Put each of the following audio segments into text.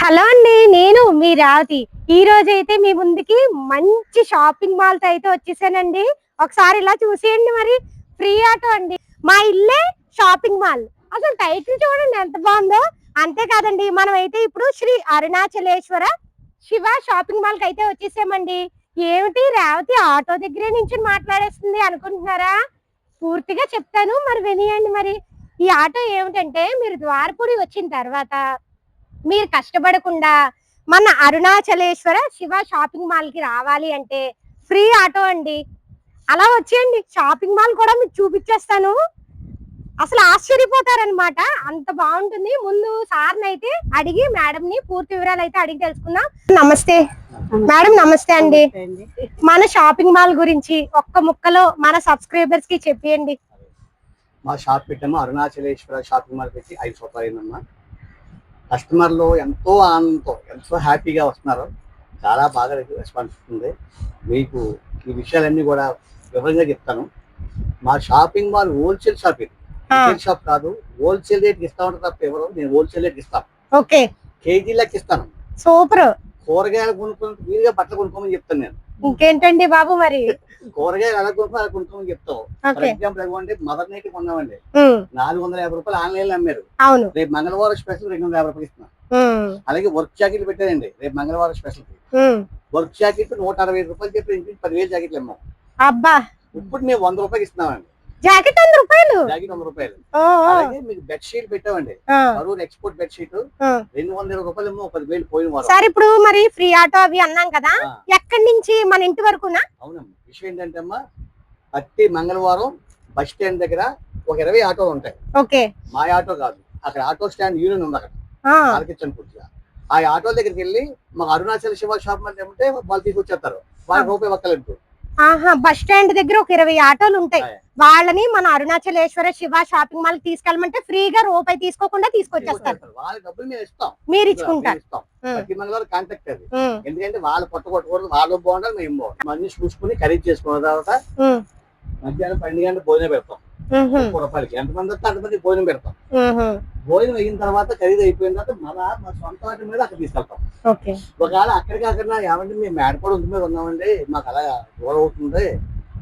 Hello అండి, నేను మీ రావతి. ఈ రోజు అయితే మీ ముందుకి మంచి షాపింగ్ మాల్స్ అయితే వచ్చేసానండి. ఒకసారి ఇలా చూసేయండి. మరి ఫ్రీ ఆటో అండి. మా ఇల్లే షాపింగ్ మాల్. అసలు టైటిల్ చూడండి ఎంత బాగుందో. అంతేకాదండి, మనం అయితే ఇప్పుడు శ్రీ అరుణాచలేశ్వర శివ షాపింగ్ మాల్ కి అయితే వచ్చేసామండి. ఏమిటి రావతి ఆటో దగ్గరే నుంచి మాట్లాడేస్తుంది అనుకుంటున్నారా? పూర్తిగా చెప్తాను, మరి వినియండి. మరి ఈ ఆటో ఏమిటంటే, మీరు ద్వారపూడి వచ్చిన తర్వాత మీరు కష్టపడకుండా మన అరుణాచలేశ్వర శివ షాపింగ్ మాల్ కి రావాలి అంటే ఫ్రీ ఆటో అండి. అలా వచ్చేయండి, షాపింగ్ మాల్ కూడా మీకు చూపించేస్తాను. అసలు ఆశ్చర్యపోతారనమాట, అంత బాగుంటుంది. ముందు సార్ని అయితే అడిగి మేడం ని పూర్తి వివరాలు అయితే అడిగి తెలుసుకుందాం. నమస్తే మేడం. నమస్తే అండి. మన షాపింగ్ మాల్ గురించి ఒక్క ముక్కలో మన సబ్స్క్రైబర్స్ కి చెప్పండి. మా షాప్ పెట్టాము, అరుణాచలేశ్వర షాపింగ్ మాల్ పెట్టి 5 సంవత్సరాలు. కస్టమర్లు ఎంతో ఆనందంతో ఎంతో హ్యాపీగా వస్తున్నారు. చాలా బాగా రెస్పాన్స్ ఉంది. మీకు ఈ విషయాలన్నీ కూడా వివరంగా చెప్తాను. మా షాపింగ్ మాల్ హోల్సేల్ షాప్, ఇది రిటైల్ షాప్ కాదు. హోల్సేల్ రేట్కి ఇస్తా ఉంటారు తప్ప ఎవరు, నేను హోల్సేల్ రేట్కి ఇస్తాను. ఓకే, కేజీలకి ఇస్తాను. సూపర్. కూరగాయలు కొనుక్కొని వీలుగా బట్టలు కొనుక్కోమని చెప్తాను నేను. ఇంకేంటండి బాబు, మరి కూరగాయలు ఎలా కొనుక్కోవాలి అలా కొనుక్కోమని చెప్తాం. ఫర్ ఎగ్జాంపుల్ ఇవ్వండి, మదర్ నైట్ కొన్నామండి, 450 రూపాయలు ఆన్లైన్ లో అమ్మారు. అవును, రేపు మంగళవారం స్పెషల్ 250 రూపాయలు ఇస్తున్నాం. అలాగే వర్క్ జాకెట్లు పెట్టారండి, రేపు మంగళవారం స్పెషల్ వర్క్ జాకెట్ 160 రూపాయలు చెప్పి 10,000 జాకెట్లు అమ్మాం. అబ్బా, ఇప్పుడు మేము 100 రూపాయలు ఇస్తున్నామండి. జాకెట్ 100 రూపాయలు. జాకెట్ 100 రూపాయలు. అలాగే మీకు బెడ్ షీట్ పెట్టామండి, కరూర్ ఎక్స్పోర్ట్ బెడ్ షీట్ 220 రూపాయలు ఏమో 10,000 పోయిన వారు. సార్, ఇప్పుడు మరి ఫ్రీ ఆటో అవి అన్నాం కదా, ఎక్కడి నుంచి మన ఇంటి వరకునా? అవునమ్మా. విషయం ఏంటంటే అమ్మా, ప్రతి మంగళవారం బస్ స్టాండ్ దగ్గర ఒక 20 ఆటోలు ఉంటాయి. ఓకే, మా ఆటో కాదు, అక్కడ ఆటో స్టాండ్ యూనియన్ ఉంది, అక్కడ ఆలకించండి పూర్తిగా. ఆ ఆటో దగ్గరికి వెళ్ళి మాకు అరుణాచల్ శివ షాప్ అంటే ఏమంటే వాళ్ళు తీసుకొచ్చేస్తారు. వాళ్ళకి రూపాయి ఒక్కలేదు. బస్ స్టాండ్ దగ్గర ఒక 20 ఆటోలు ఉంటాయి. వాళ్ళని మన అరుణాచలేశ్వర శివ షాపింగ్ మాల్ తీసుకెళ్ళమంటే ఫ్రీగా రూపాయి తీసుకోకుండా తీసుకొచ్చేస్తారు. వాళ్ళ డబ్బులు మేము ఇస్తాం, మీరు ఇచ్చుకుంటారు. ప్రతి మంగళవారం కాంటాక్ట్ అది. ఎందుకంటే వాళ్ళు కొట్టకూడదు, వాళ్ళు బాగుండాలి, మేము బాగుంటాం. మళ్ళీ చూసుకుని ఖరీదు చేసుకున్న తర్వాత మధ్యాహ్నం 12 గంటలకు భోజనం పెడతాం. 30 రూపాయలకి ఎంతమంది వస్తే అంతమంది భోజనం పెడతాం. భోజనం అయిన తర్వాత ఖరీదు అయిపోయిన తర్వాత మళ్ళా మా సొంత వాటి మీద అక్కడ తీసుకెళ్తాం. ఒకవేళ అక్కడికి అక్కడ ఏమంటే మేము మేడపడి ఉంది మీద ఉన్నామండి, మాకు అలా దూరం అవుతుంది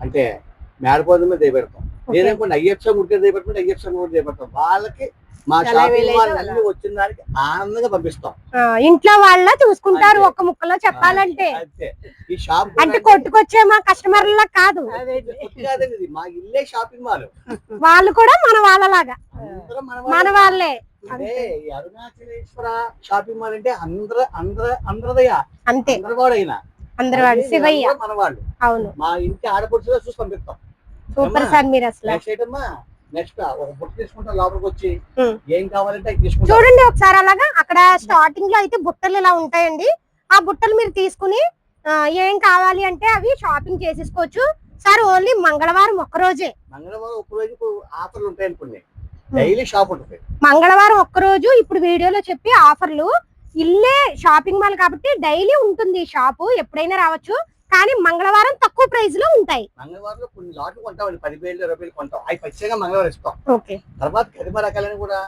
అంటే మేడపడి మీద దిగబెడతాం. నేనేమనుకోండి ఐఎఫ్ఎం ఉడికే దిగబెట్టుకుంటే ఐఎఫ్ఎం కూడా దిగబెడతాం. వాళ్ళకి మా షాపింగ్ మాల్ అన్ని వచ్చిన దానికి ఆనందంగా పంపిస్తాం. ఇంట్లో వాళ్ళ చూసుకుంటారు. ఒక్క ముక్కలో చెప్పాలంటే ఈ షాప్ అంటే కొట్టుకొచ్చే మా కస్టమర్ల కాదు, మా ఇల్లే షాపింగ్ మాల్. వాళ్ళు కూడా మన వాళ్ళలాగా మన వాళ్ళే. అరుణాచలేశ్వర షాపింగ్ మాల్ అంటే అందరదయ్యా, అంతే. అందరవాడు శివయ్య మన వాళ్ళు. అవును, మా ఇంటి ఆడపడుచులో చూసి పంపిస్తాం. Super sir. మీరు అసలు నెక్స్ట్ ఒక బుట్ట తీసుకుంటా, లోపలికి వచ్చి ఏం కావాలంటే తీసుకుంటాం. చూడండి ఒకసారి అలాగా. అక్కడ స్టార్టింగ్ లో అయితే బుట్టలు ఇలా ఉంటాయండి. ఆ బుట్టలు మీరు తీసుకుని ఏం కావాలి అంటే అవి షాపింగ్ చేసేసుకోవచ్చు సార్. ఓన్లీ మంగళవారం ఒక్కరోజే. మంగళవారం ఒక్కరోజు ఆఫర్లు ఉంటాయి అనుకోండి, డైలీ షాప్ ఉంటుంది. మంగళవారం ఒక్కరోజు ఇప్పుడు వీడియోలో చెప్పి ఆఫర్లు. ఇల్లే షాపింగ్ మాల్ కాబట్టి డైలీ ఉంటుంది షాపు, ఎప్పుడైనా రావచ్చు. కానీ మంగళవారం తక్కువ ప్రైస్ లో ఉంటాయి. మంగళవారం కొన్ని లాట్లు కొంటాం, 10,000 రూపాయలు కొంటాం. అవి ఖచ్చితంగా మంగళవారం ఇస్తాం. ఓకే. తర్వాత కరిమ రకాలని కూడా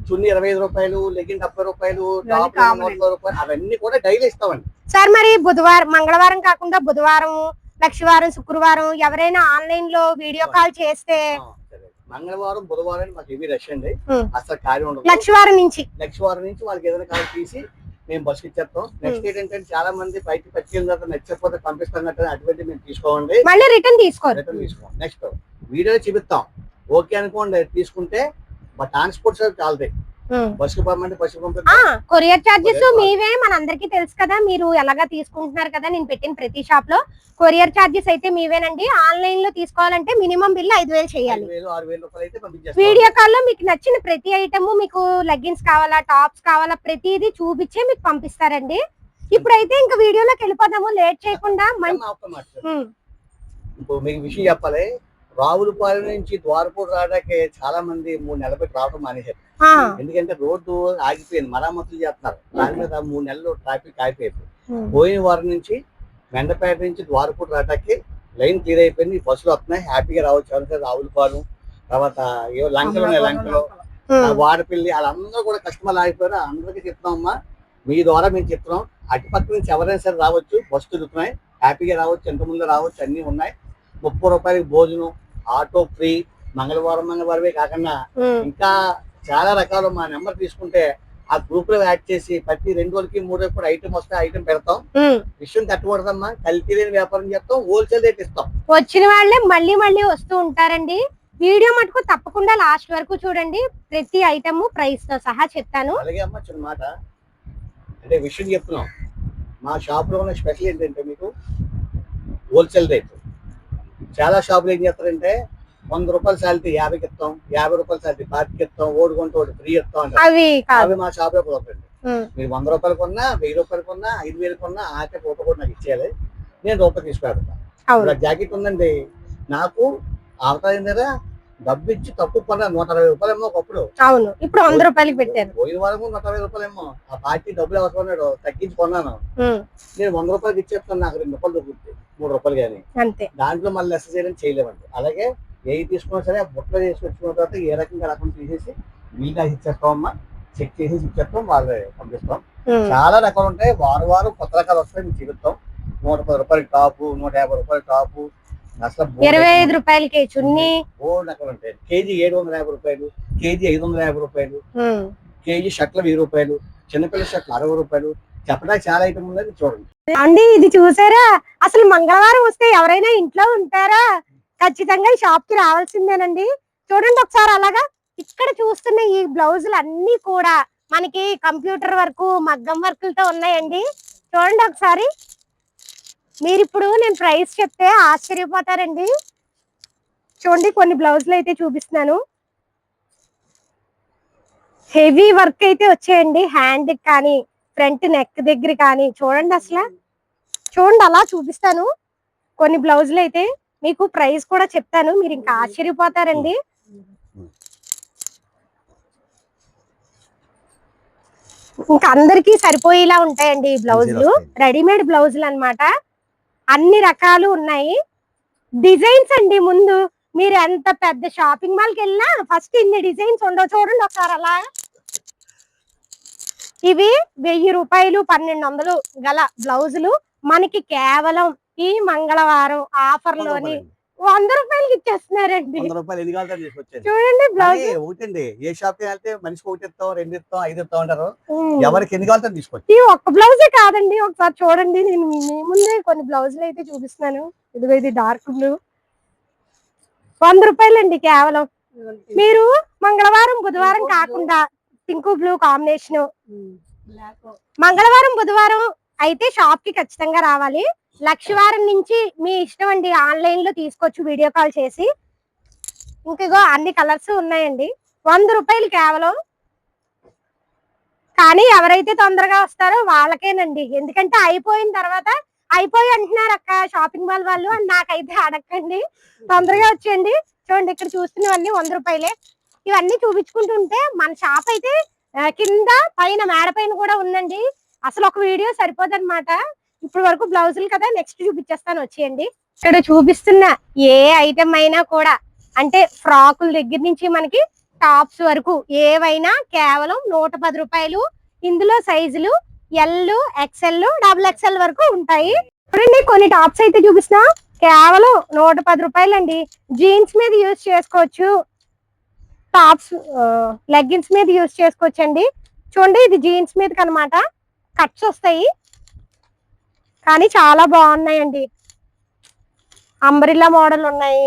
చున్నీ 25 రూపాయలు, లెగిన్ 70 రూపాయలు, 100 రూపాయలు, అవన్నీ కూడా డైలీ ఇస్తామండి సార్. మరి బుధవారం, మంగళవారం కాకుండా బుధవారం, లక్షవారం, శుక్రవారం ఎవరైనా ఆన్లైన్ లో వీడియో కాల్ చేస్తే మంగళవారం బుధవారం మాకు హెవీ రష్ అండి, అసలు ఖాళీ ఉండదు. లక్షవారం నుంచి వాళ్ళకి ఏదైనా కాల్ తీసి మేము బస్సు ఇచ్చేస్తాం. నెక్స్ట్ ఏంటంటే చాలా మంది బయట పచ్చికెళ్ళిన తర్వాత నచ్చకపోతే పంపిస్తాం కదా, అటువంటి మేము తీసుకోండి, మళ్ళీ రిటర్న్ తీసుకోం. నెక్స్ట్ వీడియో చూపిస్తాం. ఓకే అనుకోండి, తీసుకుంటే మా ట్రాన్స్పోర్ట్ చాలతాయి. బస్సు పంపండి, బస్సు పంపిస్తాం. కొరియర్ చార్జెస్ మీవే, మనందరికీ తెలుసు కదా. మీరు ఎలాగా తీసుకుంటున్నారు కదా, నేను పెట్టిన ప్రతి షాప్ లో కొరియర్ చార్జెస్ అయితే మీవేనండి. ఆన్లైన్ లో తీసుకోవాలంటే మినిమం బిల్ 5,000 చేయాలి. 6,000 రూపాయలు అయితే పంపించేస్తాం. వీడియో కాల్ లో మీకు నచ్చిన ప్రతి ఐటమ్, మీకు లెగ్గిన్స్ కావాలా, టాప్స్ కావాలా, ప్రతిదీ చూపించే మీకు పంపిస్తారండి. ఇప్పుడైతే ఇంకా వీడియోలోకి వెళ్ళిపోదాము లేట్ చేయకుండా. మీకు విషయం చెప్పాలి, రావులపాలెం నుంచి ద్వారపూడి రావడానికి చాలా మంది 3 నెలల పెట్టి రావడం మానేశారు. ఎందుకంటే రోడ్డు ఆగిపోయింది, మరామతులు చేస్తున్నారు. దాని మీద 3 నెలలు ట్రాఫిక్ ఆగిపోయింది. పోయిన వారం నుంచి మెండపేట నుంచి ద్వారపూడి రావడానికి లైన్ క్లియర్ అయిపోయింది. బస్సులు వస్తున్నాయి, హ్యాపీగా రావచ్చు. రావులపాలెం తర్వాత లంకలు ఉన్నాయి, లంకలో వాడపల్లి, వాళ్ళందరూ కూడా కస్టమర్లు ఆగిపోయారు. అందరికీ చెప్తామమ్మా, మీ ద్వారా మేము చెప్తున్నాం. అటుపక్క నుంచి ఎవరైనా సరే రావచ్చు, బస్సు తిరుగుతున్నాయి, హ్యాపీగా రావచ్చు, ఎంతమంది రావచ్చు, అన్ని ఉన్నాయి. 30 రూపాయలకి భోజనం, ఆటో ఫ్రీ, మంగళవారమే కాకుండా ఇంకా చాలా రకాలు. మా నెంబర్ తీసుకుంటే ఆ గ్రూప్ లో యాడ్ చేసి ప్రతి 2 రోజులకి 3 రోజులకి కూడా ఐటమ్ వస్తే ఐటమ్ పెడతాం. విషయం తట్టుకూడదమ్మా, కల్తీ లేని వ్యాపారం చేస్తాం, హోల్సేల్ రేట్ ఇస్తాం. వచ్చిన వాళ్ళే మళ్ళీ వస్తూ ఉంటారండి. వీడియో మటుకు తప్పకుండా లాస్ట్ వరకు చూడండి, ప్రతి ఐటమ్ ప్రైస్ తో సహా చెప్తాను. అలాగే అమ్మ, చిన్న మాట అంటే విషయం చెప్తున్నాం. మా షాప్ లో ఉన్న స్పెషల్ ఏంటంటే మీకు హోల్సేల్ రేట్. చాలా షాపులు ఏం చేస్తారంటే 100 రూపాయల శాలరీ 50కి ఇస్తాం, 50 రూపాయల శాలరీ 40కి ఇస్తాం, ఓడి కొంటే ఒకటి ఫ్రీ ఇస్తాం అంటే అవి మా షాప్ లో కుదరదండి. మీరు 100 రూపాయలు కొన్నా, 1000 రూపాయలు కొన్నా, 5000 కొన్నా ఆఖరి రూపాయి కూడా నాకు ఇచ్చేయాలి. నేను రూపాయి తీసుకెళ్తాను. జాకెట్ ఉందండి నాకు, అవతారం దగ్గర డబ్బు ఇచ్చి తక్కువ కొన్నా 160 రూపాయలేమో ఒకప్పుడు. అవును, ఇప్పుడు 100 రూపాయలకి పెట్టారు. పోయిన వారం 160 రూపాయలేమో. ఆ పార్టీ డబ్బులు అవసరన్నాడు, తగ్గించి కొన్నాను. నేను 100 రూపాయలకి ఇచ్చేస్తాను, నాకు 2 రూపాయలు దొరుకుతుంది, 3 రూపాయలు కానీ. అంతే, దాంట్లో మళ్ళీ లెస్ చేయడం చేయలేమండి. అలాగే ఏ తీసుకున్నా సరే ఆ బుట్టలో చేసుకొచ్చుకున్న తర్వాత ఏ రకంగా రకం తీసేసి వీలుగా ఇచ్చేస్తామమ్మా, చెక్ చేసి ఇచ్చేస్తాం, వాళ్ళు పంపిస్తాం. చాలా రకాలు ఉంటాయి, వారం కొత్త రకాలు వస్తాయి, మీకు చూపిస్తాం. 110 రూపాయలకి టాపు, 150 రూపాయల టాపు, అసలు 25 రూపాయలకి చున్నీ, రకాలు ఉంటాయి. కేజీ 750 రూపాయలు, కేజీ 550 రూపాయలు, కేజీ షర్ట్లు 1000 రూపాయలు, చిన్నపిల్ల షర్ట్లు 60 రూపాయలు. చెప్పడానికి చాలా ఐటమ్ ఉన్నది, చూడండి అండి. ఇది చూసారా, అసలు మంగళవారం వస్తే ఎవరైనా ఇంట్లో ఉంటారా? ఖచ్చితంగా ఈ షాప్ కి రావాల్సిందేనండి. చూడండి ఒకసారి అలాగా. ఇక్కడ చూస్తున్న ఈ బ్లౌజులు అన్ని కూడా మనకి కంప్యూటర్ వర్క్, మగ్గం వర్కులతో ఉన్నాయండి. చూడండి ఒకసారి. మీరు ఇప్పుడు నేను ప్రైస్ చెప్తే ఆశ్చర్యపోతారండి. చూడండి, కొన్ని బ్లౌజులు అయితే చూపిస్తున్నాను. హెవీ వర్క్ అయితే వచ్చాయండి, హ్యాండ్ కానీ ఫ్రంట్ నెక్ దగ్గర కానీ. చూడండి అసలు, చూడండి అలా చూపిస్తాను. కొన్ని బ్లౌజులు అయితే మీకు ప్రైస్ కూడా చెప్తాను, మీరు ఇంకా ఆశ్చర్యపోతారండి. ఇంకా అందరికీ సరిపోయేలా ఉంటాయండి ఈ బ్లౌజులు, రెడీమేడ్ బ్లౌజులు అన్నమాట. అన్ని రకాలు ఉన్నాయి. డిజైన్స్ అండి, ముందు మీరు ఎంత పెద్ద షాపింగ్ మాల్కి వెళ్ళినా ఫస్ట్ ఇన్ని డిజైన్స్ ఉండవు. చూడండి ఒకసారి అలా. ఇవి 1000 రూపాయలు 1200 గల బ్లౌజులు మనకి కేవలం ఈ మంగళవారం ఆఫర్ లోని 100 రూపాయలకి ఇచ్చేస్తున్నారండి. 100 రూపాయలు ఎన్ని కావాలి తీసుకొచ్చాను. చూడండి బ్లౌజ్ ఒకటండి, ఏ షాప్ కి వెళ్తే మనిషికి 1 ఇస్తాం, 2 ఇస్తాం, 5 ఇస్తాం అంటారు. ఎవరికి ఎన్ని కావాలి తీసుకొచ్చి. ఈ ఒక్క బ్లౌజే కాదండి, ఒకసారి చూడండి. నేను మీ ముందే కొన్ని బ్లౌజులు అయితే చూపిస్తున్నాను. ఇదిగో ఇది డార్క్ బ్లూ, 100 రూపాయలండి కేవలం. మీరు మంగళవారం బుధవారం కాకుండా పింక్ బ్లూ కాంబినేషన్, మంగళవారం బుధవారం అయితే షాప్ కి ఖచ్చితంగా రావాలి. లక్షవారం నుంచి మీ ఇష్టం అండి, ఆన్లైన్ లో తీసుకోవచ్చు వీడియో కాల్ చేసి. ఇంకో అన్ని కలర్స్ ఉన్నాయండి. 100 రూపాయలు కేవలం. కానీ ఎవరైతే తొందరగా వస్తారో వాళ్ళకేనండి, ఎందుకంటే అయిపోయిన తర్వాత అయిపోయి అంటున్నారు అక్క షాపింగ్ మాల్ వాళ్ళు అని నాకైతే అడగండి, తొందరగా వచ్చేయండి. చూడండి ఇక్కడ చూస్తున్నవన్నీ 100 రూపాయలే. ఇవన్నీ చూపించుకుంటుంటే మన షాప్ అయితే కింద పైన మేడ పైన కూడా ఉందండి. అసలు ఒక వీడియో సరిపోదన్నమాట. ఇప్పుడు వరకు బ్లౌజులు కదా, నెక్స్ట్ చూపించేస్తాను, వచ్చేయండి. ఇక్కడ చూపిస్తున్న ఏ ఐటమ్ అయినా కూడా, అంటే ఫ్రాకుల దగ్గర నుంచి మనకి టాప్స్ వరకు ఏవైనా కేవలం 110 రూపాయలు. ఇందులో సైజులు ఎల్, ఎక్స్ఎల్, XXL వరకు ఉంటాయి. చూడండి కొన్ని టాప్స్ అయితే చూపిస్తున్నా, కేవలం 110 రూపాయలు అండి. జీన్స్ మీద యూజ్ చేసుకోవచ్చు, టాప్స్ లెగ్గిన్స్ మీద యూజ్ చేసుకోవచ్చు అండి. చూడండి ఇది జీన్స్ మీద కనమాట, కట్స్ వస్తాయి కానీ చాలా బాగున్నాయండి. అంబ్రిల్లా మోడల్ ఉన్నాయి,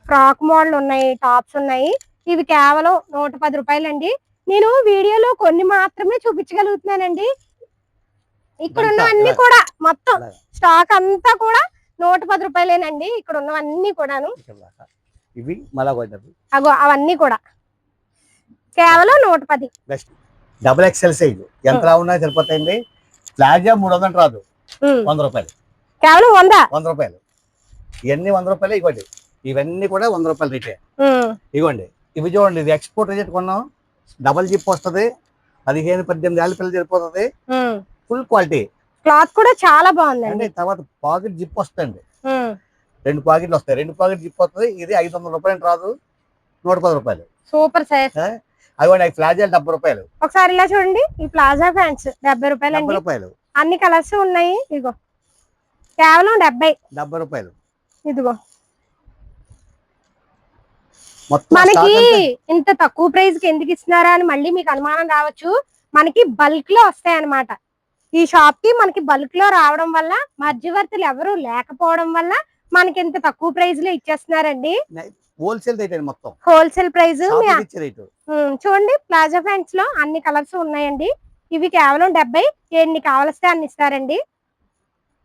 ఫ్రాక్ మోడల్ ఉన్నాయి, టాప్స్ ఉన్నాయి. ఇవి కేవలం 110 రూపాయలండి. నేను వీడియోలో కొన్ని మాత్రమే చూపించగలుగుతున్నానండి. ఇక్కడ ఉన్నవన్నీ కూడా మొత్తం స్టాక్ అంతా కూడా 110 రూపాయలేనండి. ఇక్కడ ఉన్నవన్నీ కూడాను, అగో అవన్నీ కూడా కేవలం 110. XXL సైజు ఎంత ఉన్నా సరిపోతాయండి. ప్లాజా 300 రాదు, 100 రూపాయలు కేవలం. 100 రూపాయలు ఇవన్నీ 100 రూపాయలు. ఇవ్వండి, ఇవన్నీ కూడా 100 రూపాయలు రేటే. ఇవ్వండి, ఇవి చూడండి, ఇది ఎక్స్పోర్ట్ రేట్ కొన్నాం. డబల్ జిప్ వస్తుంది, 15-18 ఏళ్ళ పిల్లలు సరిపోతుంది. ఫుల్ క్వాలిటీ, క్లాత్ కూడా చాలా బాగుందండి. తర్వాత పాకెట్ జిప్ వస్తుంది, 2 పాకెట్లు వస్తాయి. 2 పాకెట్ జిప్ వస్తుంది. ఇది 500 రూపాయలు రాదు, 110 రూపాయలు. Super size. అవి ఫ్లాజాలు 70 రూపాయలు. ఒకసారి ఇలా చూడండి, ఈ ప్లాజా ప్యాంట్స్ 70 రూపాయలు అండి. 70 రూపాయలు. అన్ని కలర్స్ ఉన్నాయి. ఇదిగో కేవలం 70 రూపాయలు. ఇదిగో మొత్తం మనకి ఇంత తక్కువ ప్రైస్ కి ఎందుకు ఇస్తున్నారా అని మళ్ళీ మీకు అనుమానం రావచ్చు. మనకి బల్క్ లో వస్తాయి అన్నమాట. ఈ షాప్ కి మనకి బల్క్ లో రావడం వల్ల మధ్యవర్తులు ఎవరు లేకపోవడం వల్ల మనకి ఇంత తక్కువ ప్రైస్ లో ఇచ్చేస్తున్నారండి. హోల్సేల్ రేట్ అండి, మొత్తం హోల్సేల్ ప్రైస్. రేటు చూడండి, ప్లాజా ప్యాంట్స్ లో అన్ని కలర్స్ ఉన్నాయండి. ఇవి కేవలం 70. ఎన్ని కావలిస్తే అన్ని ఇస్తారండి.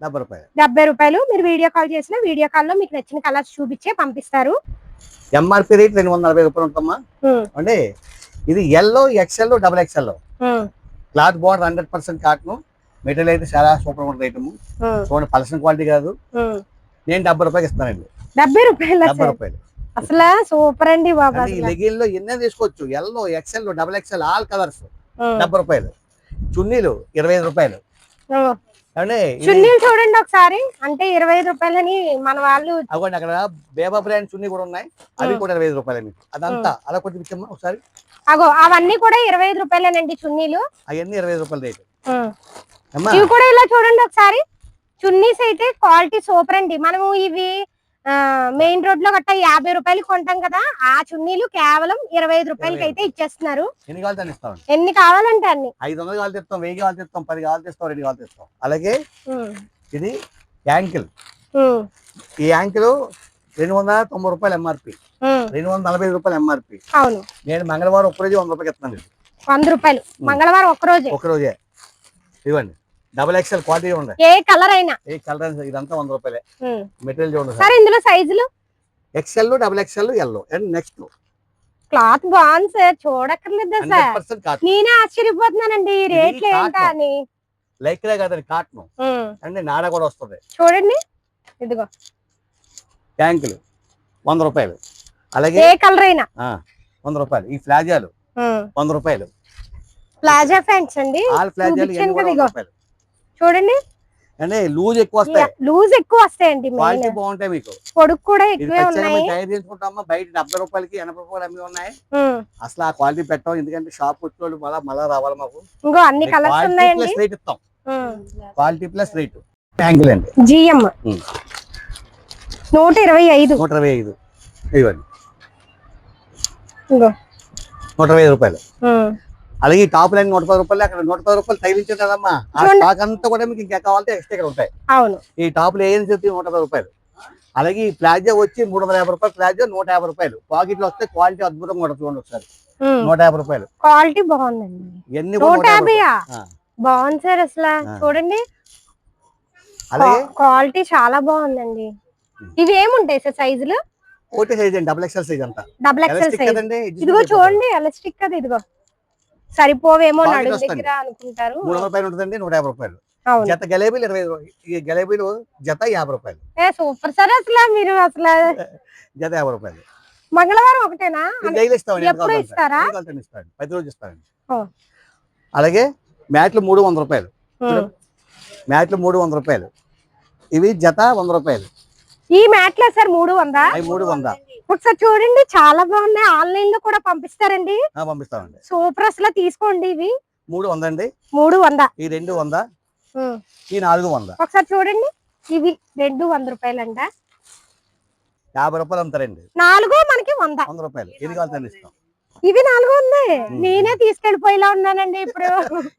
70 రూపాయలు. మీరు వీడియో కాల్ చేసిన వీడియో కాల్ లో మీకు నచ్చిన కలర్స్ చూపించే పంపిస్తారు. ఎంఆర్పి రేట్ 240 రూపాయలు ఉంటమ్మా. అంటే ఇది yellow, XL, double XL. Cloth border 100% cotton. Material అయితే చాలా సూపర్ ఉంటుంది ఐటమ్. చూడండి, పలసన్ క్వాలిటీ కాదు. నేను 70 రూపాయలు ఇస్తానండి. 70 రూపాయలు అసలు సూపర్ అండి బాబా. ఈ లెగిన్ లో ఎన్నో తీసుకోవచ్చు. Yellow, XL, double XL all colours 70 రూపాయలు. చున్నీలు 25 రూపాయలు. చున్నీలు చూడండి ఒకసారి, అంటే 25 రూపాయలని మన వాళ్ళు. అవ్వండి, అక్కడ బేబా బ్రాండ్ చున్నీ కూడా ఉన్నాయి. అవి కూడా 25 రూపాయలు మీకు. అదంతా అలా కొద్ది ఇచ్చమ్మా ఒకసారి. అగో అవన్నీ కూడా 25 రూపాయలేనండి చున్నీలు. అవన్నీ 25 రూపాయలు రేటు. ఇవి కూడా ఇలా చూడండి ఒకసారి. చున్నీస్ అయితే క్వాలిటీ సూపర్ అండి. మనము ఇవి మెయిన్ రోడ్ లో గట్టా 50 రూపాయలకి కొంటాం కదా, ఆ చున్నీలు కేవలం 25 రూపాయలకి అయితే ఇచ్చేస్తున్నారు. ఎన్ని కావాలంటే అన్ని. 500 కావాలి తెస్తాం, 1000 కావాలి తెస్తాం, 10 కావాలి తెస్తాం, 2 కావాలి తెస్తాం. అలాగే ఇది యాంకిల్. ఈ యాంకిల్ 290 రూపాయలు ఎంఆర్పి, 245 రూపాయలు ఎంఆర్పి. అవును, నేను మంగళవారం ఒక్కరోజు 100 రూపాయలు ఇస్తున్నాను. 100 రూపాయలు మంగళవారం ఒక్కరోజే. ఇవ్వండి, డబుల్ ఎక్స్ఎల్ క్వాలిటీ ఉన్నాయి. ఏ కలర్ అయినా, ఇదంతా 100 రూపాయలే. మెటీరియల్ చూడండి సార్. ఇందులో సైజులు XL, double XL, yellow. And next cloth బాగుంది సార్, చూడక్కర్లేదా సార్? నేనే ఆశ్చర్యపోతున్నానండి రేట్లు ఏంటా అని. లైక్రే కాదండి, కాటన్ అంటే నాడా కూడా వస్తుంది. చూడండి, ఇదిగో ట్యాంకులు 100 రూపాయలు. అలాగే ఏ కలర్ అయినా 100 రూపాయలు. ఈ ఫ్లాజాలు 100 రూపాయలు. ప్లాజా ప్యాంట్స్ అండి. చూడండి, అంటే లూజ్ ఎక్కువ వస్తాయండి. క్వాలిటీ బాగుంటాయి. మీకు పొడుగు కూడా ఎక్కువే ఉన్నాయి. తయారు చేసుకుంటామా, బయట 70 రూపాయలకి 80 రూపాయలు అమ్మి ఉన్నాయి. అసలు ఆ క్వాలిటీ పెట్టాం, ఎందుకంటే షాప్ వచ్చేవాళ్ళు మళ్ళా రావాలి మాకు. ఇంకో అన్ని కలర్స్ ఉన్నాయండి. రేట్ ఇస్తాం, క్వాలిటీ ప్లస్ రేట్. ట్యాంకులు అండి జిఎం 125. 125 ఇవ్వండి, 125 రూపాయలు. అలాగే ఈ టాప్ లైన్ 110 రూపాయలు. అక్కడ 110 రూపాయలు తగిలించారు కదమ్మా. ఆ స్టాక్ అంతా కూడా మీకు ఇంకా కావాలంటే ఎక్స్ట్రా ఉంటాయి. అవును, ఈ టాప్ లో ఏం చెప్తే 110 రూపాయలు. అలాగే ఈ ప్లాజా వచ్చి 350 రూపాయలు. ప్లాజా 150 రూపాయలు. పాకెట్ లో వస్తే క్వాలిటీ అద్భుతంగా ఉంటుంది. చూడండి ఒకసారి, 150 రూపాయలు. క్వాలిటీ బాగుందండి. ఎన్ని 150 బాగుంది సార్ అసలు. చూడండి, అలాగే క్వాలిటీ చాలా బాగుందండి. ఇవి ఏముంటాయి సార్ సైజులు? ఒకటే సైజ్ అండి, డబుల్ ఎక్స్ఎల్ సైజ్ అంతా. Double XL size. ఇదిగో చూడండి, ఎలాస్టిక్ కదా. ఇదిగో సరిపోవేమో నడుము దగ్గర అనుకుంటారు. 300 రూపాయలు ఉంటుందండి, 150 రూపాయలు. జత గలేబీలు 25. ఈ గలేబీలు జత 50 రూపాయలు. సూపర్ సార్ అసలు. మీరు అసలు జత 50 రూపాయలు. మంగళవారం ఒకటేనా? ఎప్పుడు ఇస్తారా? ప్రతిరోజు ఇస్తారండి. అలాగే మ్యాట్లు 300 రూపాయలు. మ్యాట్లు 300 రూపాయలు. ఇవి జత 100 రూపాయలు. ఈ మ్యాట్లే సార్ 300. 300. ఒకసారి చూడండి, చాలా బాగున్నాయి. ఆన్లైన్ లో కూడా పంపిస్తారండి. పంపిస్తామండి. సూపర్ అసలు. తీసుకోండి. ఇవి 300 అండి. 300. ఈ 200. ఈ 400. ఒకసారి చూడండి, ఇవి 100 రూపాయలు అంట. 50 రూపాయలు అమ్ముతారండి. 4 మనకి 100 రూపాయలు. ఇది కావాలి ఇస్తాం. ఇవి 400. నేనే తీసుకెళ్లిపోయేలా ఉన్నానండి ఇప్పుడు.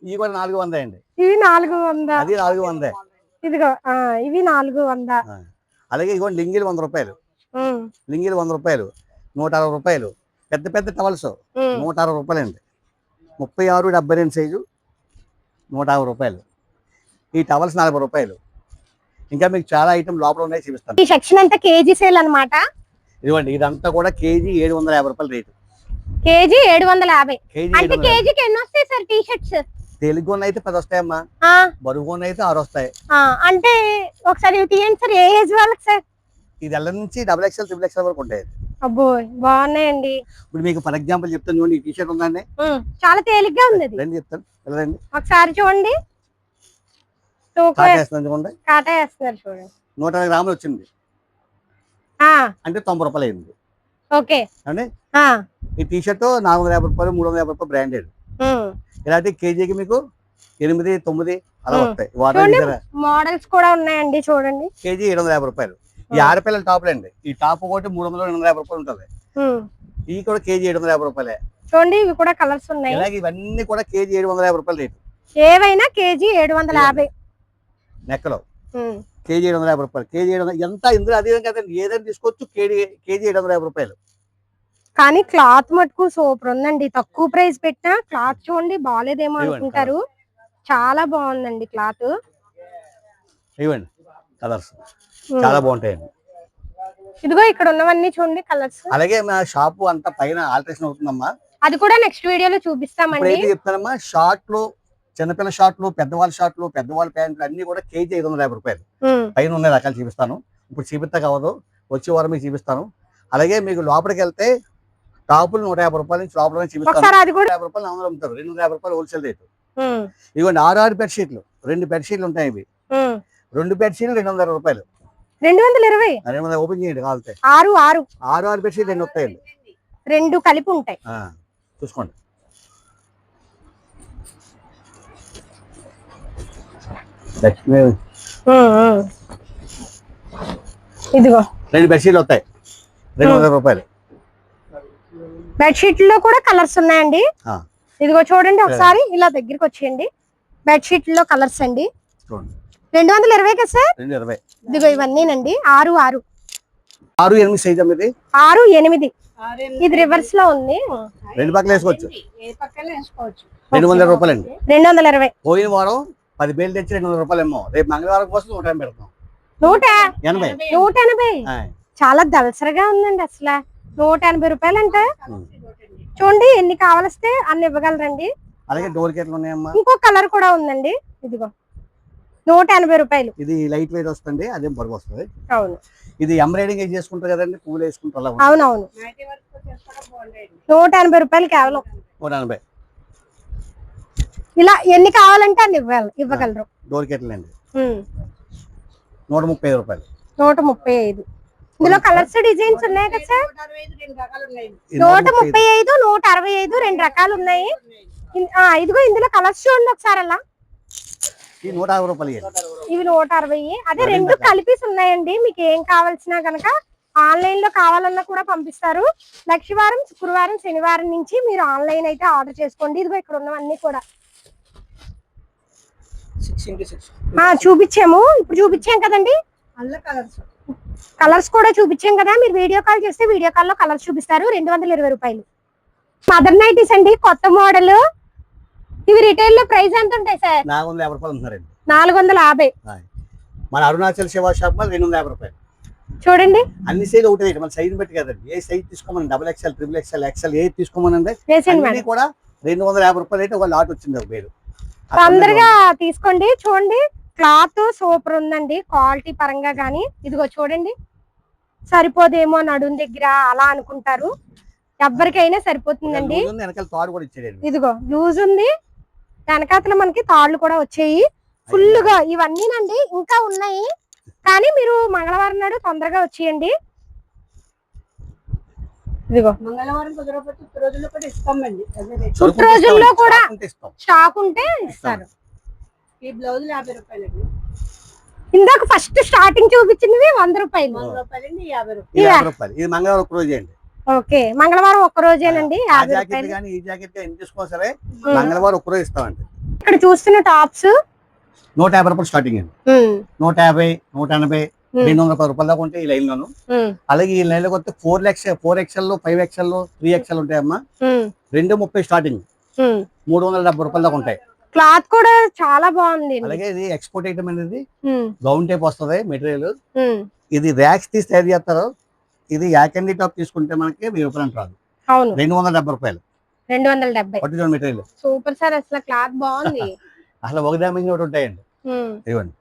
ఇవి కూడా 400 అండి. ఇవి 400. అది 400. ఇదిగో ఇవి 400. అలాగే ఇదిగోండి, లింగిలు 100 రూపాయలు. లింగిలు 100 రూపాయలు. 160 రూపాయలు. పెద్ద పెద్ద టవల్స్ 160 రూపాయలు అండి. 36, 72 సైజు 150 రూపాయలు. ఈ టవల్స్ 40 రూపాయలు. ఇంకా మీకు చాలా ఐటమ్ లోపల ఉన్నాయి, చూపిస్తాను. ఈ సెక్షన్ అంతా కేజీ సేల్ అన్నమాట. ఇదిగోండి, ఇదంతా కూడా కేజీ 750 రూపాయలు రేటు. కేజీ 750. అంటే కేజీకి ఎన్ని వస్తాయి సార్ టీ షర్ట్స్? తెలుగు అయితే 10 వస్తాయమ్మా, బరువు అయితే 6 వస్తాయి. అంటే ఒకసారి తీయండి సార్, ఏ ఏజ్ వాళ్ళకి సార్? ఇది ఎల్ల నుంచి డబుల్ ఎక్స్ఎల్, ట్రిపుల్ ఎక్స్ఎల్ వరకు ఉంటాయి. అబ్బో బాగున్నాయండి. ఇప్పుడు మీకు ఫర్ ఎగ్జాంపుల్ చెప్తాను చూడండి. ఈ టీ షర్ట్ ఉందండి, చాలా తేలిగ్గా ఉంది. రండి చెప్తాను, వెళ్ళండి. ఒకసారి చూడండి, కాటా వేస్తున్నాను చూడండి. కాటా వేస్తున్నారు చూడండి. 120 గ్రాములు వచ్చింది అంటే 90 రూపాయలు అయింది. ఓకే అండి. ఈ టీ షర్ట్ 450 రూపాయలు 350 రూపాయలు బ్రాండెడ్. ఇలాంటి కేజీకి మీకు 8, 9 అలా వస్తాయి. మోడల్స్ కూడా ఉన్నాయండి చూడండి. కేజీ 750 రూపాయలు. ఈ ఆడపిల్లల టాపులు అండి. ఈ టాప్ ఒకటి 300, 850 రూపాయలు ఉంటుంది. ఇవి కూడా కేజీ 750 రూపాయలే. చూడండి ఇవి కూడా కలర్స్ ఉన్నాయి. ఇలాగే ఇవన్నీ కూడా కేజీ 750 రూపాయలు రేటు. ఏవైనా కేజీ 750. నెక్కలో కేజీ 750 రూపాయలు. కేజీ 700 ఎంత ఇందులో అదే కదండి. ఏదైనా తీసుకోవచ్చు. కేజీ 750 రూపాయలు. కానీ క్లాత్ మటుకు సూపర్ ఉందండి. తక్కువ ప్రైస్ పెట్టినా క్లాత్ చూడండి బాగాలేదేమో అనుకుంటారు. చాలా బాగుందండి క్లాత్. ఇవ్వండి కలర్స్ చాలా బాగుంటాయండి. ఇదిగో ఇక్కడ ఉన్నవన్నీ చూడండి కలర్స్. అలాగే మా షాపు అంతా పైన ఆల్టరేషన్ అవుతుందమ్మా. అది కూడా నెక్స్ట్ వీడియోలో చూపిస్తామండి. చెప్తానమ్మా, షార్ట్లు, చిన్నపిల్ల షార్ట్లు, పెద్దవాళ్ళ షార్ట్లు, పెద్దవాళ్ళ ప్యాంట్లు అన్ని కూడా కేజీ 550 రూపాయలు. పైన ఉన్న రకాలు చూపిస్తాను. ఇప్పుడు చూపిస్తా కావదు, వచ్చే వారం మీకు చూపిస్తాను. అలాగే మీకు లోపలికి వెళ్తే టాపులు 150 రూపాయల నుంచి లోపల చూపిస్తాను. 150 రూపాయలు అందరూ అమ్ముతారు. 250 రూపాయలు హోల్సేల్ రేటు. ఇదిగోండి 6 బెడ్షీట్లు. 2 బెడ్షీట్లు ఉంటాయి. ఇవి 2 బెడ్షీట్లు 220 రూపాయలు. 220 ఓపెన్ చేయండి కావాలంటే. 6 బెడ్షీట్లు 2 వస్తాయండి. 2 కలిపి ఉంటాయి. చూసుకోండి. ఇదిగో 2 బెడ్షీట్లు వస్తాయి 200 రూపాయలు. బెడ్షీట్ లో కూడా కలర్స్ ఉన్నాయండి. ఇదిగో చూడండి ఒకసారి ఇలా దగ్గరికి వచ్చేయండి. బెడ్షీట్ లో కలర్స్ అండి. 220 కదా సార్? 220. ఇదిగో ఇవన్నీనండి. 6, 8 సైజ్ అమ్మది. 6, 8 ఇది రివర్స్ లో ఉంది. 2 పక్కల వేసుకోవచ్చు. 200 రూపాయలు అండి. 220. పోయిన వారం 10 బేలు తెచ్చి 200 రూపాయలు ఏమో. రేపు మంగళవారం కోసం 180 పెడతాం. 180. చాలా దళసరగా ఉందండి అసలు. 180 రూపాయలు అంటే చూడండి ఎన్ని కావలిస్తే అన్ని ఇవ్వగలరండి. అలాగే డోర్ కేట్లు ఉన్నాయమ్మా. ఇంకో కలర్ కూడా ఉందండి. ఇదిగో 180 రూపాయలు. ఇది లైట్ వెయిట్ వస్తుంది. అదేం బరువు వస్తుంది. అవును. ఇది ఎంబ్రాయిడింగ్ చేసుకుంటారు కదండి, పువ్వులు వేసుకుంటారు. అవునవును. 180 రూపాయలు కేవలం. 180. ఇలా ఎన్ని కావాలంటే అన్ని ఇవ్వగలరు. డోర్ కేట్లు అండి 135 రూపాయలు. 135. ఇందులో కలర్స్ డిజైన్స్ ఉన్నాయి కదా సార్? 135, 165 2 రకాలు ఉన్నాయి. ఇదిగో ఇందులో కలర్స్ చూడండి ఒకసారి అలా. 160 రూపాయలు. ఇవి 160. అదే 2 కలిపి ఉన్నాయండి. మీకు ఏం కావాల్సినా కనుక ఆన్లైన్ లో కావాలన్నా కూడా పంపిస్తారు. లక్షవారం, శుక్రవారం, శనివారం నుంచి మీరు ఆన్లైన్ అయితే ఆర్డర్ చేసుకోండి. ఇదిగో ఇక్కడ ఉన్నవన్నీ కూడా చూపించాము. ఇప్పుడు చూపించాం కదండి. కలర్స్ కూడా చూపించాం కదా. మీరు వీడియో కాల్ చేస్తే వీడియో కాల్ లో కలర్స్ చూపిస్తారు. 220 రూపాయలు. మదర్ నైటీస్ అండి, కొత్త మోడల్. ఇవి రిటైల్ లో ప్రైస్ ఎంత ఉంటాయి సార్? 450 రూపాయలు ఉంటున్నారండి. 450. మన అరుణాచల్ శివ షాప్ లో 250 రూపాయలు. చూడండి అన్ని సైజ్ ఒకటి రేట్. మన సైజ్ బట్టి కదండి. ఏ సైజ్ తీసుకోమని, XXL, XXL, XL ఏ తీసుకోమనండి అన్ని కూడా 250 రూపాయలు రేట్. ఒక లాట్ వచ్చింది ఒక పేరు. తొందరగా తీసుకోండి. చూడండి క్లాత్ సూపర్ ఉందండి క్వాలిటీ పరంగా. గానీ ఇదిగో చూడండి సరిపోదేమో నడుం దగ్గర అలా అనుకుంటారు. ఎవరికైనా సరిపోతుందండి. ఇదిగో లూజ్ ఉంది. వెనకాతల మనకి తాళ్ళు కూడా వచ్చాయి ఫుల్ గా. ఇవన్నీనండి ఇంకా ఉన్నాయి. కానీ మీరు మంగళవారం నాడు తొందరగా వచ్చేయండి. ఇదిగో మంగళవారం కుదరకపోతే రోజుల్లో కూడా ఇస్తామండి. రోజుల్లో కూడా స్టాక్ ఉంటే ఇస్తారు. ఈ బ్లౌజులు 50 రూపాయలండి. ఇందాక ఫస్ట్ స్టార్టింగ్ చూపించినవి 100 రూపాయలు. 100 రూపాయలండి. 50 రూపాయలు. ఇది మంగళవారం ఒక రోజే అండి. ఓకే మంగళవారం ఒక్క రోజేనండి. 50 రూపాయలు. ఈ జాకెట్ ఎంత తీసుకోవాలి సరే మంగళవారం ఒక్క రోజు ఇస్తామండి. ఇక్కడ చూస్తున్న టాప్స్ 150 రూపాయలు స్టార్టింగ్ అండి. 150, 180, 210 రూపాయల దాకా ఉంటాయి ఈ లైన్ లోను. అలాగే ఈ లైన్ లో కొత్త 4XL, 5XL, 3XL ఉంటాయమ్మా. 230 స్టార్టింగ్. 370 రూపాయల దాకా ఉంటాయి. క్లాత్ కూడా చాలా బాగుంది. అలాగే ఇది ఎక్స్పోర్ట్ ఐటమ్ అనేది గౌన్ టైప్ వస్తుంది మెటీరియల్. ఇది ర్యాక్స్ తీసి తయారు చేస్తారు. ఇది యాకండి టాప్ తీసుకుంటే మనకి 1000 రూపాయలు రాదు. 270 రూపాయలు. 270 మెటీరియల్ సూపర్ సార్. అసలు క్లాత్ బాగుంది. అసలు ఒక డ్యామేజ్ ఒకటి ఉంటాయండి. ఇవ్వండి.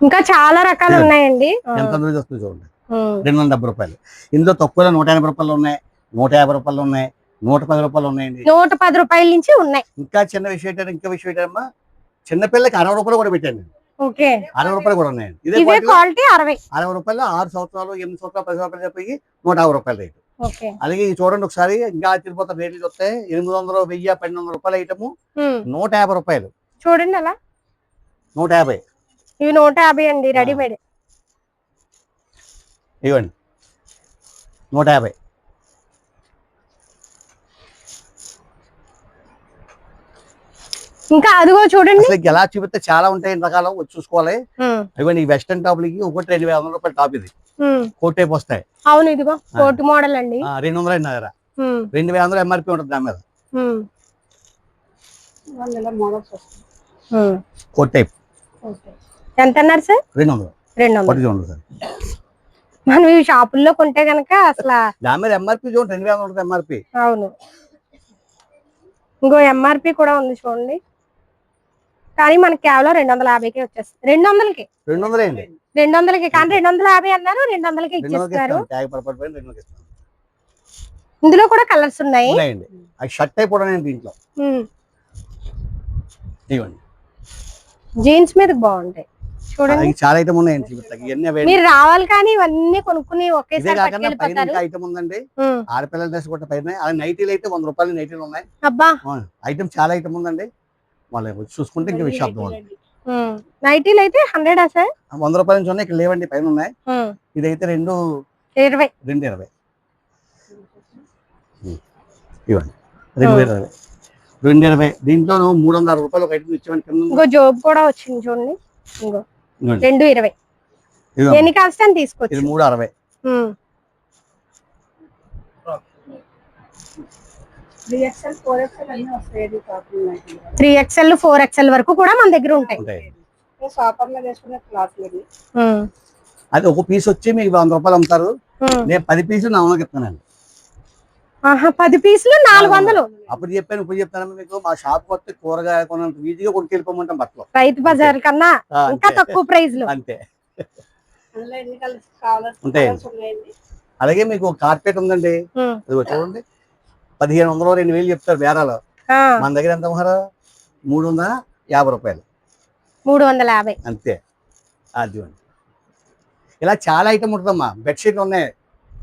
ఇంకా చాలా రకాలు ఉన్నాయండి. ఎంత వస్తుంది చూడండి. 270 రూపాయలు. ఇందులో తక్కువ 180 రూపాయలు ఉన్నాయి, 150 రూపాయలు ఉన్నాయి, 110 రూపాయలు ఉన్నాయండి. 110 రూపాయల నుంచి ఉన్నాయి. ఇంకా చిన్న విషయం ఏంటంటే ఇంకా విషయం ఏంటమ్మా, చిన్నపిల్లకి 60 రూపాయలు కూడా పెట్టండి. ఓకే 60 రూపాయలు కూడా ఉన్నాయండి. ఇదే ఇవే క్వాలిటీలో క్వాలిటీ 60. 60 రూపాయలు 6 సంవత్సరాలు 8 సంవత్సరాలు 10 సంవత్సరాలు చెప్పి 150 రూపాయలు రేటు. ఓకే అలాగే ఇది చూడండి ఒకసారి, ఇంకా ఆశ్చర్యపోతారు రేట్లు చూస్తే 800 1000 1200 రూపాయల ఐటమ్ 150 రూపాయలు. చూడండి అలా 150 ఇవి 150 అండి రెడీమేడ్. ఇవ్వండి 150. ఇంకా అదిగో చూడండి. అసలు ఎలా చూపిస్తే చాలా ఉంటాయి రకాలు, వచ్చి చూసుకోవాలి. ఇవ్వండి ఈ వెస్టర్న్ టాప్లకి ఒకటి 2500 రూపాయల టాప్, ఇది కోట్ టైప్ వస్తాయి. అవును ఇదిగో కోట్ మోడల్ అండి. 200 అయిన దగ్గర 2500 ఎంఆర్పి ఉంటుంది దాని మీద. వాళ్ళు ఇలా మోడల్స్ వస్తాయి. కోట్ టైప్ ఎంత అన్నారు సార్? 200. 200. ఒకటి చూడండి సార్, మనం ఈ షాపుల్లో కొంటే గనక అసలు దాని మీద ఎంఆర్పి చూడండి 2500 ఉంటుంది ఎంఆర్పి. అవును ఇంకో ఎంఆర్పి కూడా ఉంది చూడండి, కానీ మనకి కేవలం 250కే వచ్చేస్తుంది. 200కి 200 అండి. 200కి కానీ 250 అన్నారు, 200కి 200కి ఇచ్చేస్తారు. ఇస్తాం, ట్యాగ్ పర్పస్ పైన 200కి ఇస్తాం. ఇందులో కూడా కలర్స్ ఉన్నాయి. ఉన్నాయండి. అది షర్ట్ టైప్ కూడా నేను దీంట్లో ఇవ్వండి. జీన్స్ మీద బాగుంటాయి చూడండి. అది చాలా ఐటమ్ ఉన్నాయండి చూపిస్తాను. ఇవన్నీ అవే. మీరు రావాలి కానీ ఇవన్నీ కొనుక్కుని ఇదే ఒకేసారి కాకుండా పైన పట్టుకెళ్ళిపోతారు. ఇంకా ఐటమ్ ఉందండి. ఆడపిల్లల డ్రెస్ కూడా పైన, అది నైటీలు అయితే 100 రూపాయలు నైటీలు ఉన్నాయి. అబ్బా ఐటమ్ చాలా ఐటమ్ ఉందండి. వాళ్ళు వచ్చి చూసుకుంటే ఇంకా విషయం అర్థం అవుతుంది. నైటీలు అయితే 100 సార్? 100 రూపాయల నుంచి ఉన్నాయి, ఇక్కడ లేవండి, పైన ఉన్నాయి. ఇదైతే 220. 20. ఇవ్వండి 220. 220 దీంట్లో 360 రూపాయలు ఒక ఐటమ్ ఇచ్చామని కింద ఇంకో జోబ్ కూడా వచ్చింది చూడండి. ఇంకో ఇవ్వండి. 220. ఇదిగో ఎన్ని కాస్ట్ అని తీసుకోవచ్చు. ఇది 360. 3XL 4XL అన్నీ వస్తాయి. 3XL 4XL వరకు కూడా మన దగ్గర ఉంటాయి. ఉంటాయండి. షాపర్ మీద వేసుకునే క్లాత్లు అన్ని. అది ఒక పీస్ వచ్చి మీకు 100 రూపాయలు అమ్ముతారు. నేను 10 పీసులు 400కి ఇస్తానండి. 10 పీసులు 400. అప్పుడు చెప్పాను, ఇప్పుడు చెప్తాను మీకు. మా షాప్ కొత్త కూరగాయ కొనంత ఈజీగా కొనుక్కెళ్ళిపోమంటాం బట్టలు. రైతు బజార్ కన్నా ఇంకా తక్కువ ప్రైస్ లో. అంతే. అందులో ఎన్ని కలర్స్ కావాలంటే ఉంటాయండి. కలర్స్ ఉన్నాయండి. అలాగే మీకు కార్పెట్ ఉందండి. అది చూడండి 1500 2000 చెప్తారు బేరాలు. మన దగ్గర ఎంత మహారా 350 రూపాయలు 350 అంతే. అది ఇలా చాలా ఐటమ్ ఉంటుందమ్మా. బెడ్షీట్లు ఉన్నాయి,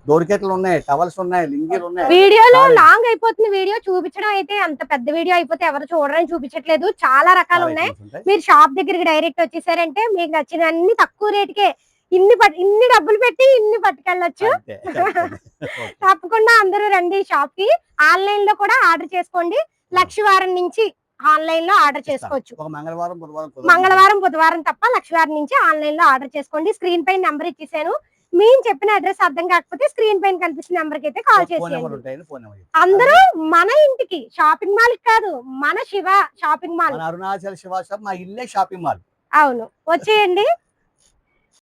డోర్కెట్లు ఉన్నాయి, టవల్స్ ఉన్నాయి, లింగీలు ఉన్నాయి. వీడియోలో లాంగ్ అయిపోతుంది. వీడియో చూపించడం అయితే అంత పెద్ద వీడియో అయిపోతే ఎవరు చూడరని చూపించట్లేదు. చాలా రకాలు ఉన్నాయి. మీరు షాప్ దగ్గరికి డైరెక్ట్ వచ్చేసారంటే మీకు నచ్చినన్ని తక్కువ రేటుకే ఇన్ని డబ్బులు పెట్టి ఇన్ని పట్టుకెళ్ళొచ్చు. తప్పకుండా అందరూ రండి షాప్ కి. ఆన్లైన్ లో కూడా ఆర్డర్ చేసుకోండి. లక్షవారం నుంచి ఆన్లైన్ లో ఆర్డర్ చేసుకోవచ్చు. మంగళవారం బుధవారం తప్ప లక్షవారం నుంచి ఆన్లైన్ లో ఆర్డర్ చేసుకోండి. స్క్రీన్ పైన నెంబర్ ఇచ్చేసాను. మేము చెప్పిన అడ్రస్ అర్థం కాకపోతే స్క్రీన్ పైన కనిపిస్తున్న నెంబర్ కి అయితే కాల్ చేసేయండి. అందరూ మన ఇంటికి షాపింగ్ మాల్ కాదు, మన Shiva shopping mall, Arunachal Shiva shop, మా ఇల్లే షాపింగ్ మాల్. అవును వచ్చేయండి.